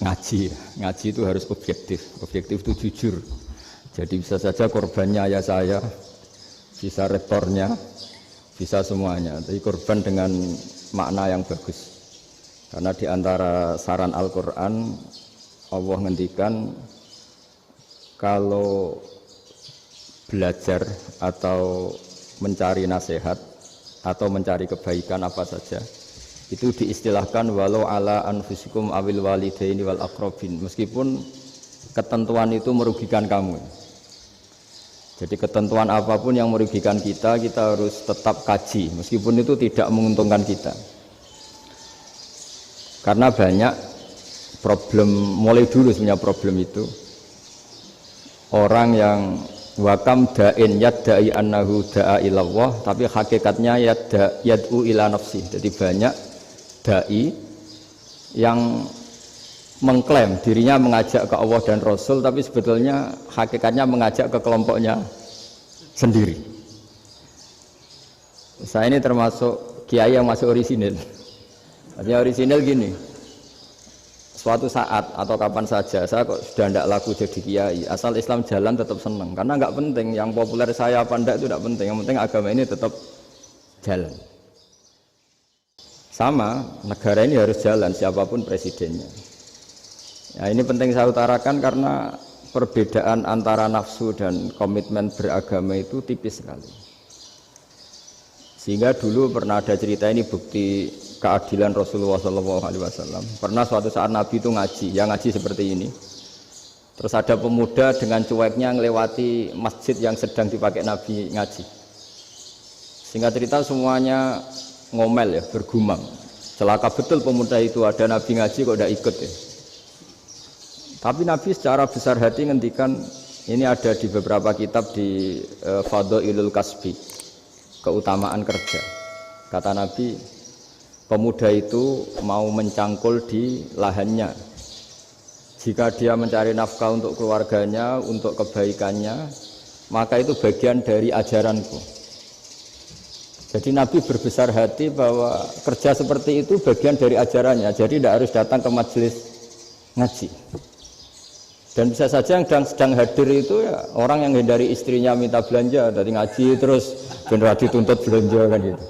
Ngaji itu harus objektif. Objektif itu jujur. Jadi bisa saja korbannya ayah saya, bisa rektornya, bisa semuanya. Tapi korban dengan makna yang bagus. Karena di antara saran Al-Quran, Allah ngendikan kalau belajar atau mencari nasihat atau mencari kebaikan apa saja itu diistilahkan walau ala anfusikum awil walidaini wal aqrabin, meskipun ketentuan itu merugikan kamu. Jadi ketentuan apapun yang merugikan kita harus tetap kaji meskipun itu tidak menguntungkan kita. Karena banyak problem, mulai dulu sebenarnya problem itu orang yang wakam da'in yadda'i annahu da'a ilallah tapi hakikatnya yad'u ila nafsi. Jadi banyak da'i yang mengklaim dirinya mengajak ke Allah dan Rasul tapi sebetulnya hakikatnya mengajak ke kelompoknya sendiri. Saya ini termasuk kiai yang masih orisinil. Artinya orisinil gini, suatu saat atau kapan saja saya kok sudah tidak laku jadi kiai, asal Islam jalan tetap senang, karena nggak penting yang populer saya apa enggak itu tidak penting, yang penting agama ini tetap jalan. Sama negara ini harus jalan siapapun presidennya. Ya, ini penting saya utarakan karena perbedaan antara nafsu dan komitmen beragama itu tipis sekali. Sehingga dulu pernah ada cerita, ini bukti keadilan Rasulullah SAW. Pernah suatu saat Nabi itu ngaji, yang ngaji seperti ini. Terus ada pemuda dengan cueknya ngelewati masjid yang sedang dipakai Nabi ngaji. Singkat cerita semuanya ngomel ya, bergumam. Celaka betul pemuda itu, ada Nabi ngaji kok tidak ikut ya. Tapi Nabi secara besar hati ngendikan, ini ada di beberapa kitab di Fadhailul Kasbi, keutamaan kerja. Kata Nabi, pemuda itu mau mencangkul di lahannya. Jika dia mencari nafkah untuk keluarganya, untuk kebaikannya, maka itu bagian dari ajaranku. Jadi Nabi berbesar hati bahwa kerja seperti itu bagian dari ajarannya. Jadi tidak harus datang ke majelis ngaji. Dan bisa saja yang sedang hadir itu ya orang yang hindari istrinya minta belanja, dari ngaji terus benar dituntut belanja kan gitu.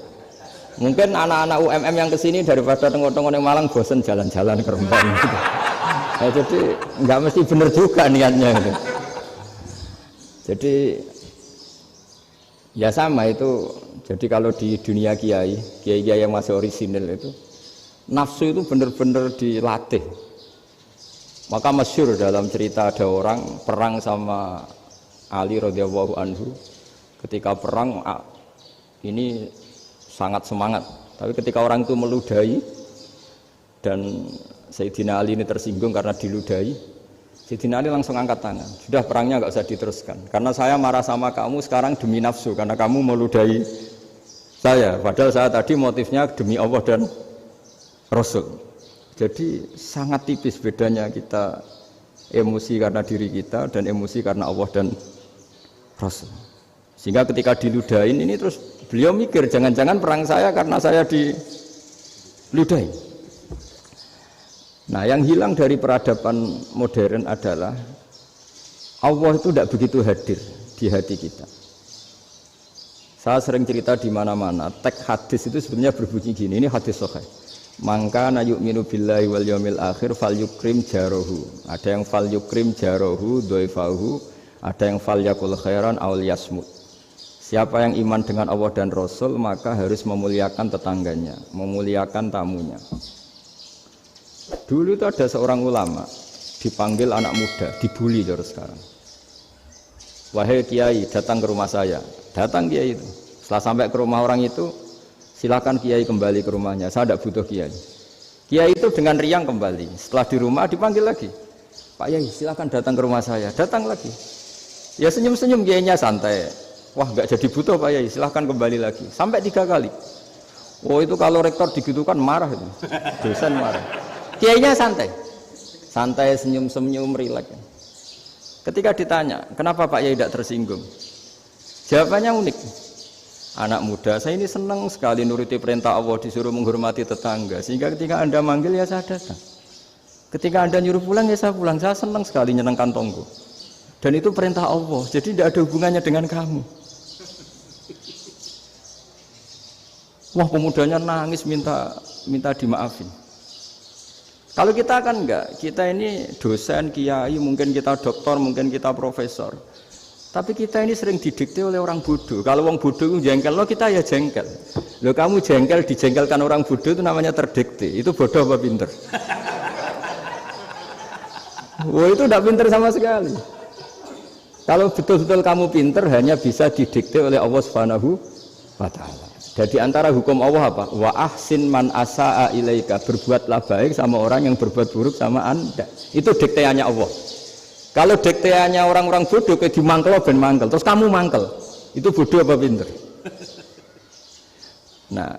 Mungkin anak-anak UMM yang kesini daripada tengok-tengok yang Malang bosen jalan-jalan ke Rembang gitu. Nah, jadi nggak mesti benar juga niatnya gitu. Jadi ya sama itu. Jadi kalau di dunia kiai yang masih orisinil itu nafsu itu benar-benar dilatih. Maka masyhur dalam cerita ada orang perang sama Ali radhiyallahu anhu. Ketika perang ini sangat semangat, tapi ketika orang itu meludahi dan Sayyidina Ali ini tersinggung karena diludahi, Sayyidina Ali langsung angkat tangan, sudah perangnya nggak usah diteruskan karena saya marah sama kamu sekarang demi nafsu karena kamu meludahi saya, padahal saya tadi motifnya demi Allah dan Rasul. Jadi sangat tipis bedanya kita emosi karena diri kita dan emosi karena Allah dan Rasul. Sehingga ketika diludahin ini terus beliau mikir jangan-jangan perang saya karena saya diludahi. Nah, yang hilang dari peradaban modern adalah Allah itu tidak begitu hadir di hati kita. Saya sering cerita di mana-mana, teks hadis itu sebenarnya berbunyi gini, ini hadis sahih. Mangka na yu'minu billahi wal yaumil akhir fal yukrim jarohu. Ada yang fal yukrim jarohu doifahu, ada yang fal yakul khairan aul yasmut. Siapa yang iman dengan Allah dan Rasul maka harus memuliakan tetangganya, memuliakan tamunya. Dulu itu ada seorang ulama dipanggil anak muda, dibully terus sekarang. Wahai kiai, datang ke rumah saya. Datang kiai itu. Setelah sampai ke rumah orang itu, silakan kiai kembali ke rumahnya. Saya tidak butuh kiai. Kiai itu dengan riang kembali. Setelah di rumah dipanggil lagi. Pak Yai, silakan datang ke rumah saya. Datang lagi. Ya senyum-senyum kiainya santai. Wah, nggak jadi butuh Pak Yai. Silakan kembali lagi. Sampai 3 kali. Oh itu kalau rektor digitukan marah itu. Dosen marah. Kiainya santai. Santai, senyum-senyum, rileks. Ketika ditanya, kenapa Pak Yai tidak tersinggung? Jawabannya unik. Anak muda, saya ini senang sekali nuruti perintah Allah, disuruh menghormati tetangga. Sehingga ketika Anda manggil ya saya datang. Ketika Anda nyuruh pulang ya saya pulang, saya senang sekali nyenang kantongku. Dan itu perintah Allah, jadi tidak ada hubungannya dengan kamu. Wah pemudanya nangis minta dimaafin. Kalau kita kan enggak, kita ini dosen, kiai, mungkin kita doktor, mungkin kita profesor. Tapi kita ini sering didikte oleh orang bodoh. Kalau orang bodoh itu jengkel, lo kita ya jengkel. Lo kamu jengkel, dijengkelkan orang bodoh itu namanya terdikte. Itu bodoh apa pinter? Wah itu tidak pinter sama sekali. Kalau betul-betul kamu pinter hanya bisa didikte oleh Allah Subhanahu wa Ta'ala. Jadi antara hukum Allah apa? Wa ahsin man asa'a ilaika, berbuatlah baik sama orang yang berbuat buruk sama Anda. Itu dikteannya Allah. Kalau dikteannya orang-orang bodoh kayak dimangkel ben mangkel, terus kamu mangkel. Itu bodoh apa pinter? Nah,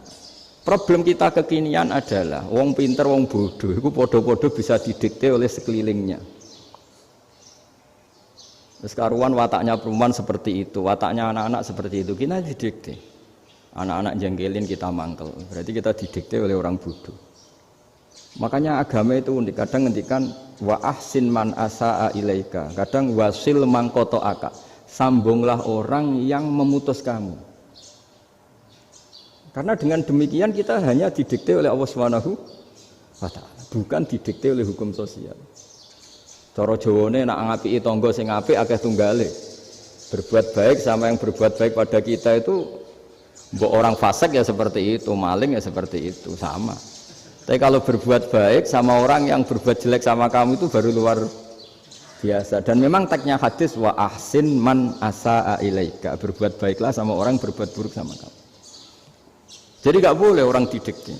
problem kita kekinian adalah wong pinter wong bodoh itu podo-podo bisa didikte oleh sekelilingnya. Terus karuan wataknya perempuan seperti itu, wataknya anak-anak seperti itu, kita didikte. Anak-anak jengkelin kita mangkel, berarti kita didikte oleh orang bodoh. Makanya agama itu unik, kadang ngendikan wa ahsin man asa'a ilaika, kadang wasil man qata'aka, sambunglah orang yang memutus kamu. Karena dengan demikian kita hanya didikte oleh Allah Subhanahu wa Ta'ala, bukan didikte oleh hukum sosial. Cara Jawane nak ngapiki tangga sing apik akeh tunggale. Berbuat baik sama yang berbuat baik pada kita itu mbok orang fasik ya seperti itu, maling ya seperti itu, sama. Tapi kalau berbuat baik sama orang yang berbuat jelek sama kamu itu baru luar biasa. Dan memang teksnya hadis wa ahsin man asa'a ilaika, berbuat baiklah sama orang berbuat buruk sama kamu. Jadi nggak boleh orang didikte.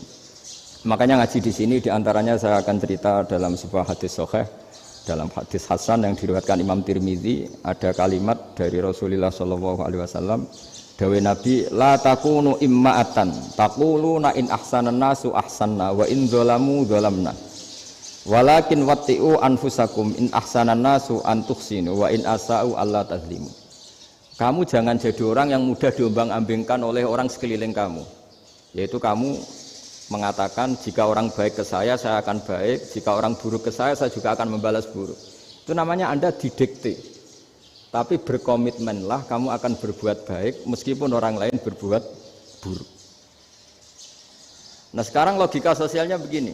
Makanya ngaji di sini diantaranya saya akan cerita dalam sebuah hadis sahih. Dalam hadis Hasan yang diriwayatkan Imam Tirmidzi ada kalimat dari Rasulullah SAW. Dawe Nabi, la takunu imma'atan taquluna in ahsanan nasu ahsanna wa in zalamu zalamna. Walakin watti'u anfusakum in ahsanan nasu an tuhsinu wa in asa'u alla tazlimu. Kamu jangan jadi orang yang mudah diombang-ambingkan oleh orang sekeliling kamu. Yaitu kamu mengatakan jika orang baik ke saya akan baik, jika orang buruk ke saya juga akan membalas buruk. Itu namanya Anda didikte. Tapi berkomitmenlah kamu akan berbuat baik meskipun orang lain berbuat buruk. Nah sekarang logika sosialnya begini.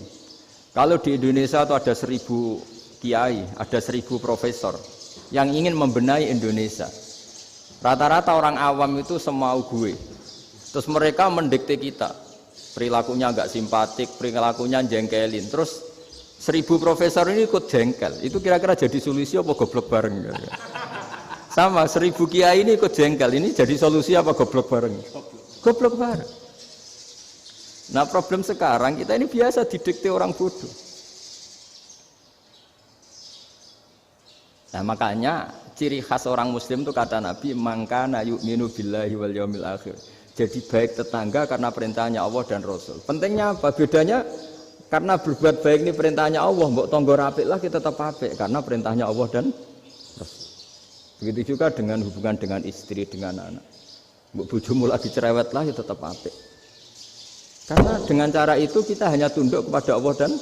Kalau di Indonesia itu ada 1000 kiai, ada 1000 profesor yang ingin membenahi Indonesia. Rata-rata orang awam itu semau gue. Terus mereka mendikte kita. Perilakunya agak simpatik, perilakunya jengkelin. Terus 1000 profesor ini ikut jengkel. Itu kira-kira jadi solusi apa goblok bareng? Sama 1000 kiai ini ikut jengkel. Ini jadi solusi apa goblok bareng? Goblok bareng. Nah problem sekarang kita ini biasa didikte orang bodoh. Nah makanya ciri khas orang muslim itu kata Nabi mangkana yu'minu billahi wal yaumil akhir. Jadi baik tetangga karena perintahnya Allah dan Rasul. Pentingnya apa? Bedanya karena berbuat baik ini perintahnya Allah, mbok tangga apik lah kita tetap apik karena perintahnya Allah dan Rasul. Begitu juga dengan hubungan dengan istri, dengan anak. Mbok bojomu lagi cerewet lah ya tetap apik. Karena dengan cara itu kita hanya tunduk kepada Allah dan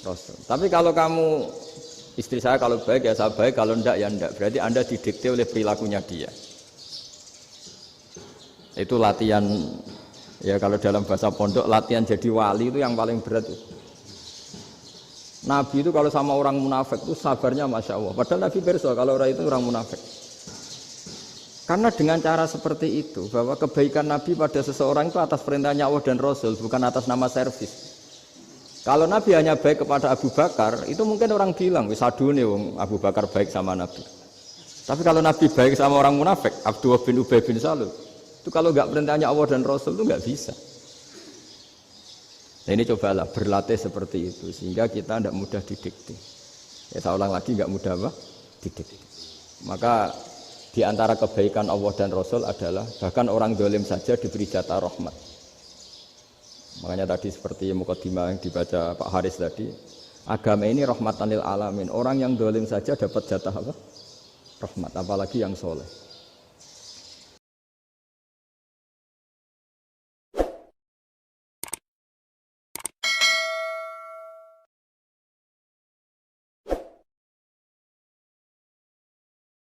Rasul. Tapi kalau kamu istri saya kalau baik ya saya baik, kalau enggak ya enggak. Berarti Anda didikte oleh perilakunya dia. Itu latihan ya kalau dalam bahasa pondok latihan jadi wali itu yang paling berat itu. Nabi itu kalau sama orang munafik itu sabarnya Masya Allah. Padahal Nabi perso kalau orang itu orang munafik. Karena dengan cara seperti itu bahwa kebaikan Nabi pada seseorang itu atas perintahnya Allah dan Rasul, bukan atas nama servis. Kalau Nabi hanya baik kepada Abu Bakar, itu mungkin orang bilang wis adune wong Abu Bakar baik sama Nabi. Tapi kalau Nabi baik sama orang munafik, Abdullah bin Ubay bin Salul, itu kalau nggak perintahnya Allah dan Rasul itu nggak bisa. Nah ini cobalah berlatih seperti itu sehingga kita tidak mudah didikte. Ya saya ulang lagi nggak mudah apa? Didikte. Maka di antara kebaikan Allah dan Rasul adalah bahkan orang dolim saja diberi jatah rahmat. Makanya tadi seperti mukadimah yang dibaca Pak Haris tadi, agama ini rahmatan lil alamin. Orang yang dolim saja dapat jatah apa? Rahmat, apalagi yang soleh.